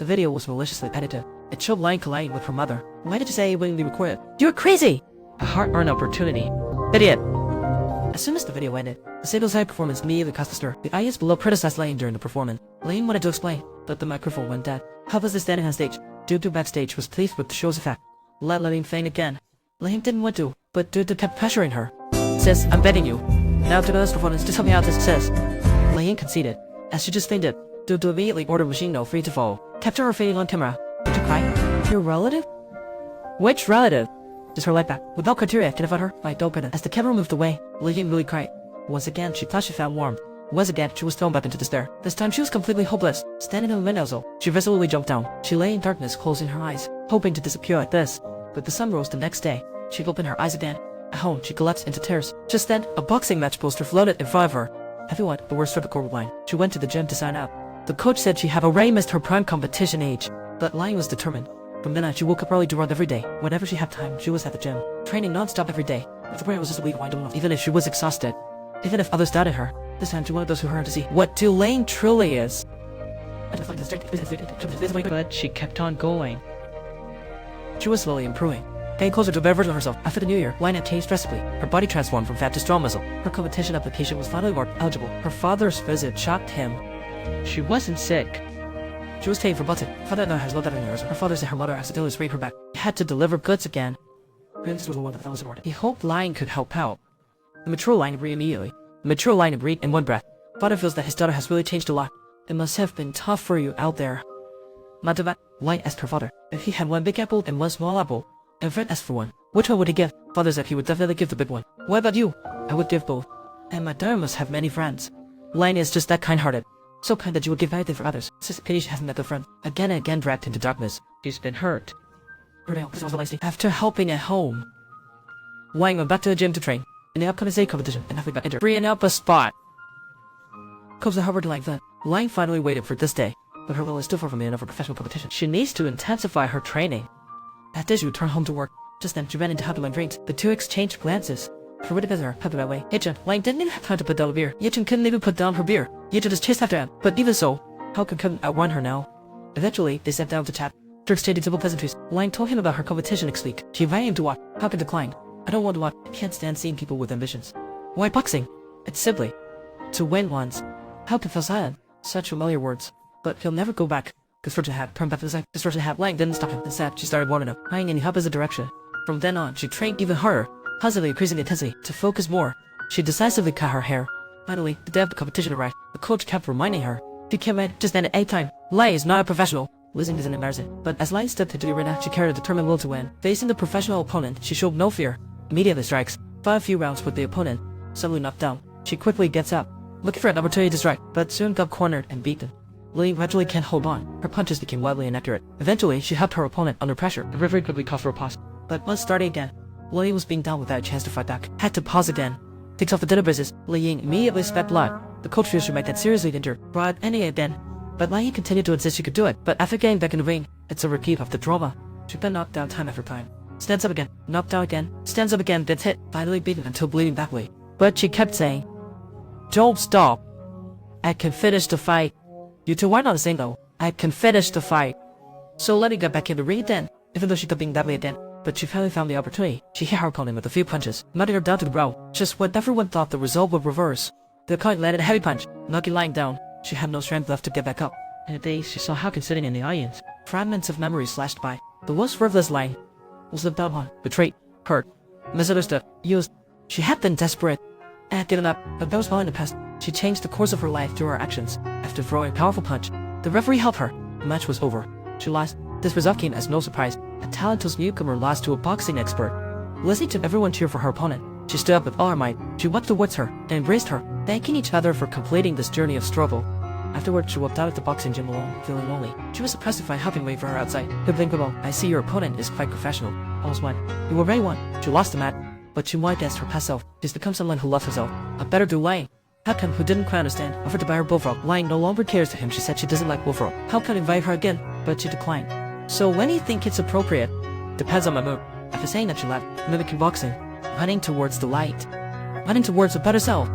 The video was maliciously edited. It showed Lion colliding with her mother. Why did you say you wouldn't record it? You're crazy! A hard-earned opportunity. Idiot! As soon as the video ended, the side performance immediately caused a stir. The audience below criticized Lane during the performance. Lane wanted to explain, but the microphone went dead. Helplessly standing on stage, Dudu backstage was pleased with the show's effect. Let Lane faint again. Lane didn't want to, but Dudu kept pressuring her. Sis, I'm begging you. Now to the last performance, just help me out, sis. Lane conceded. As she just fainted, Dudu immediately ordered Machine No free to fall. Capture her fainting on camera. Did you cry? Your relative? Which relative? Just her light back. Without criteria identified her, I don't get it. As the camera moved away, Lillian really cried. Once again, she thought she found warmth. Once again, she was thrown back into despair. This time, she was completely hopeless. Standing in the windowsill, she resolutely jumped down. She lay in darkness, closing her eyes, hoping to disappear like this. But the sun rose the next day. She opened her eyes again. At home, she collapsed into tears. Just then, a boxing match poster floated in front of her. Everyone, the worst for the court line. She went to the gym to sign up. The coach said she had already missed her prime competition age. But Lion was determined. From then on, she woke up early to run every day. Whenever she had time, she was at the gym, training non-stop every day. The prayer was just a week wide enough, even if she was exhausted. Even if others doubted her, this time she wanted those who heard her to see what Tulane truly is. But she kept on going. She was slowly improving, getting closer to a better version of herself. After the new year, Lion had changed drastically. Her body transformed from fat to strong muscle. Her competition application was finally more eligible. Her father's visit shocked him. She wasn't sick. She was taken for button. Father now has no doubt in hers. Her father said her mother accidentally raped her back. He had to deliver goods again. This was the one that was important. He hoped Lion could help out. The mature Lion agreed immediately. The mature Lion agreed in one breath. Father feels that his daughter has really changed a lot. It must have been tough for you out there. Madavat, Lion asked her father if he had one big apple and one small apple. And Fred asked for one. Which one would he give? Father said he would definitely give the big one. What about you? I would give both. And my daughter must have many friends. Lion is just that kind-hearted. So kind that you would give anything for others. Sis pity she hasn't met a friend. Again and again dragged into darkness. She's been hurt. After helping at home, Wang went back to the gym to train. In the upcoming state competition, an athlete got injured, freeing up a spot. Comes to Harvard like that. Lion finally waited for this day, but her will is still far from being enough for professional competition. She needs to intensify her training. At this, she returned home to work. Just then, she ran into Happy and Dreams. The two exchanged glances. For what it is her, Happy that way. Yechun, Lion didn't even have time to put down a beer. Yechun couldn't even put down her beer. Yechun just chased after him. But even so, Halcon couldn't outrun her now. Eventually, they sat down to chat. After exchanging simple pleasantries, Lion told him about her competition next week. She invited him to watch. Halcon declined. I don't want to watch. I can't stand seeing people with ambitions. Why boxing? It's simply to win once. Halcon fell silent. Such familiar words. But he'll never go back. Construction hat turned back to the side. Construction hat. Lion didn't stop him. Instead, she started warming up, eyeing in the opposite direction. From then on, she trained even harder, constantly increasing the intensity. To focus more, she decisively cut her hair. Finally, the day of the competition arrived. The coach kept reminding her, if you came in just then at any time, Lion is not a professional. Losing isn't embarrassing. But as Lion stepped into the arena, she carried a determined will to win. Facing the professional opponent, she showed no fear. Immediately strikes. Fought a few rounds with the opponent. Suddenly knocked down. She quickly gets up, looking for an opportunity to strike, but soon got cornered and beaten. Lily gradually can't hold on. Her punches became wildly inaccurate. Eventually, she helped her opponent under pressure. The referee quickly called for a pause. But once starting again, Lily was being down without a chance to fight back. Had to pause again. Takes off the dinner business. Li Ying immediately spat blood. The coach fears she might get seriously injured. Brought any again. But Li Ying continued to insist she could do it. But after getting back in the ring, it's a repeat of the drama. She's been knocked down time after time. Stands up again. Knocked down again. Stands up again. Gets hit. Finally beaten until bleeding badly. But she kept saying, "Don't stop. I can finish the fight." You two are not the same though. I can finish the fight. So Letty got back in the ring then, even though she got being that way again. But she finally found the opportunity. She hit her opponent with a few punches, knocking her down to the brow. Just when everyone thought the result would reverse, the opponent landed a heavy punch, knocking lying down. She had no strength left to get back up. In a daze, she saw Halcon sitting in the audience. Fragments of memories flashed by. The most worthless line was lived out on, betrayed, hurt, misunderstood, used. She had been desperate and had given up, but that was all in the past. She changed the course of her life through her actions. After throwing a powerful punch, the referee helped her. The match was over. She lost. This result came as no surprise. A talentless newcomer lost to a boxing expert. Listening to everyone cheer for her opponent, she stood up with all her might. She walked towards her and embraced her, thanking each other for completing this journey of struggle. Afterwards, she walked out of the boxing gym alone, feeling lonely. She was surprised to find Helping waiting for her outside. Hiblinkable, I see your opponent is quite professional. Almost won. You already won. She lost the match, but she won against her past self. She's become someone who loves herself. A better do Lion. Halcon, who didn't quite understand, offered to buy her bullfrog. Lion no longer cares to him. She said she doesn't like bullfrog. Halcon invited her again, but she declined. So when do you think it's appropriate? Depends on my mood. After saying that, she left, mimicking boxing, running towards the light, running towards a better self.